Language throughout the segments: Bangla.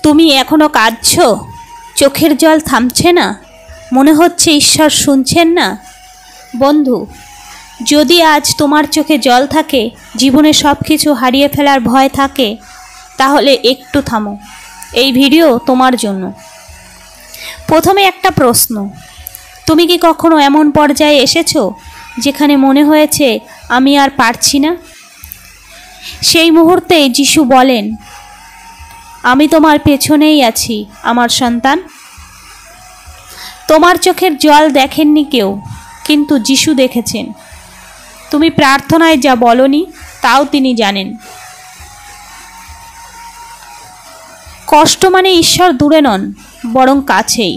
তুমি এখনো কাঁদছো, চোখের জল থামছে না, মনে হচ্ছে ঈশ্বর শুনছেন না। বন্ধু, যদি আজ তোমার চোখে জল থাকে, জীবনে সব কিছু হারিয়ে ফেলার ভয় থাকে, তাহলে একটু থামো। এই ভিডিও তোমার জন্য। প্রথমে একটা প্রশ্ন, তুমি কি কখনো এমন পর্যায়ে এসেছো যেখানে মনে হয়েছে আমি আর পারছি না? সেই মুহূর্তে যিশু বলেন, আমি তোমার পেছনেই আছি আমার সন্তান। তোমার চোখের জল দেখেননি কেউ, কিন্তু যিশু দেখেছেন। তুমি প্রার্থনায় যা বলনি তাও তিনি জানেন। কষ্ট মানে ঈশ্বর দূরে নন, বরং কাছেই।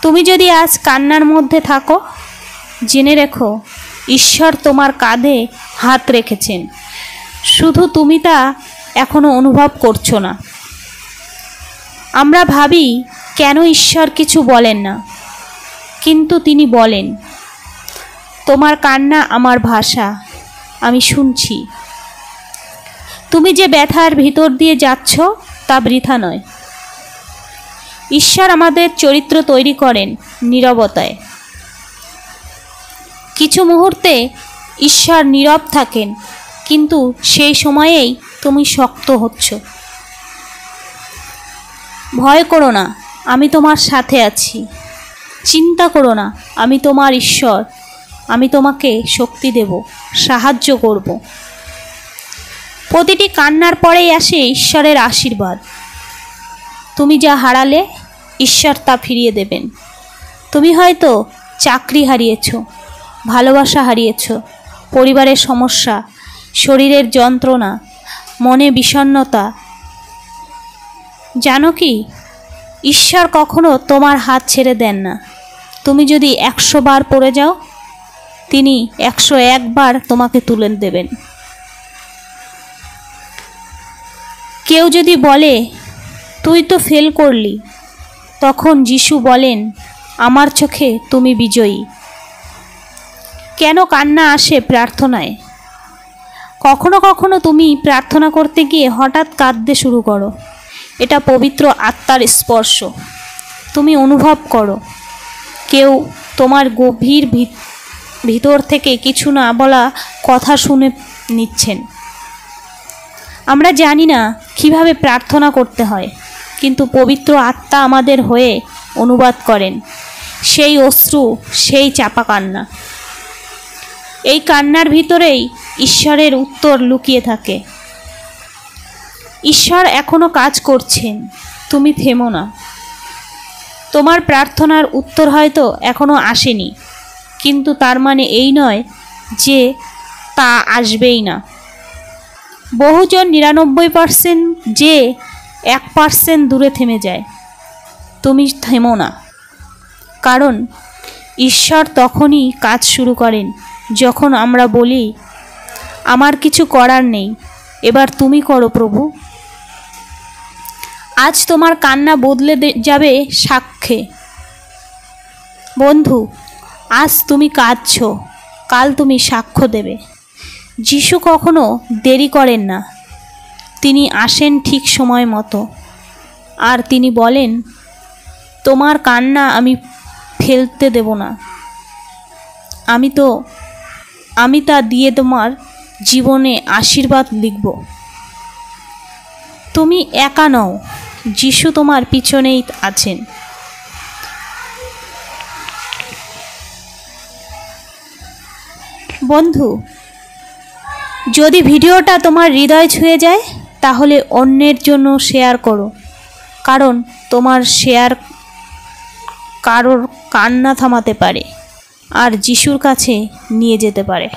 তুমি যদি আজ কান্নার মধ্যে থাকো, জেনে রেখো ঈশ্বর তোমার কাঁধে হাত রেখেছেন, শুধু তুমি তা এখনো অনুভব করছো না। আমরা ভাবি কেন ঈশ্বর কিছু বলেন না, কিন্তু তিনি বলেন, তোমার কান্না আমার ভাষা, আমি শুনছি। তুমি যে ব্যথার ভিতর দিয়ে যাচ্ছ তা বৃথা নয়। ঈশ্বর আমাদের চরিত্র তৈরি করেন নীরবতায়। কিছু মুহূর্তে ঈশ্বর নীরব থাকেন, কিন্তু সেই সময়েই তুমি শক্ত হচ্ছ। ভয় করো না, আমি তোমার সাথে আছি। চিন্তা করো না, আমি তোমার ঈশ্বর। আমি তোমাকে শক্তি দেব, সাহায্য করব। প্রতিটি কান্নার পরেই আসে ঈশ্বরের আশীর্বাদ। তুমি যা হারালে, ঈশ্বর তা ফিরিয়ে দেবেন। তুমি হয়তো চাকরি হারিয়েছ, ভালোবাসা হারিয়েছ, পরিবারের সমস্যা, শরীরের যন্ত্রণা, মনে বিষণ্ণতা। জানো কি, ঈশ্বর কখনো তোমার হাত ছেড়ে দেন না। তুমি যদি 100 বার পড়ে যাও, তিনি 101 বার তোমাকে তুলে দেবেন। কেউ যদি বলে, তুই তো ফেল করলি, তখন যিশু বলেন, আমার চোখে তুমি বিজয়ী। কেন কান্না আসে প্রার্থনায়? কখনো কখনো তুমি প্রার্থনা করতে গিয়ে হঠাৎ কাঁদতে শুরু করো। এটা পবিত্র আত্মার স্পর্শ। তুমি অনুভব করো কেউ তোমার গভীর ভিতর থেকে কিছু না বলা কথা শুনে নিচ্ছেন। আমরা জানি না কিভাবে প্রার্থনা করতে হয়, কিন্তু পবিত্র আত্মা আমাদের হয়ে অনুবাদ করেন সেই অশ্রু, সেই চাপা কান্না। এই কান্নার ভিতরেই ঈশ্বরের উত্তর লুকিয়ে থাকে। ঈশ্বর এখনো কাজ করছেন, তুমি থেমো না। তোমার প্রার্থনার উত্তর হয়তো এখনো আসেনি, কিন্তু তার মানে এই নয় যে তা আসবেই না। বহুজন 99% যে 1% দূরে থেমে যায়। তুমি থেমো না, কারণ ঈশ্বর তখনই কাজ শুরু করেন যখন আমরা বলি, আমার কিছু করার নেই, এবার তুমি করো প্রভু। আজ তোমার কান্না বদলে যাবে সাক্ষ্যে। বন্ধু, আজ তুমি কাঁদছো, কাল তুমি সাক্ষ্য দেবে। যিশু কখনো দেরি করেন না, তিনি আসেন ঠিক সময় মতো। আর তিনি বলেন, তোমার কান্না আমি ফেলতে দেব না। আমি তা দিয়ে তোমার জীবনে আশীর্বাদ লিখব। তুমি একা নও, যিশু তোমার পিছনেই আছেন। বন্ধু, যদি ভিডিওটা তোমার হৃদয় ছুঁয়ে যায়, তাহলে অন্যের জন্য শেয়ার করো, কারণ তোমার শেয়ার কারোর কান্না থামাতে পারে আর যিশুর কাছে নিয়ে যেতে পারে।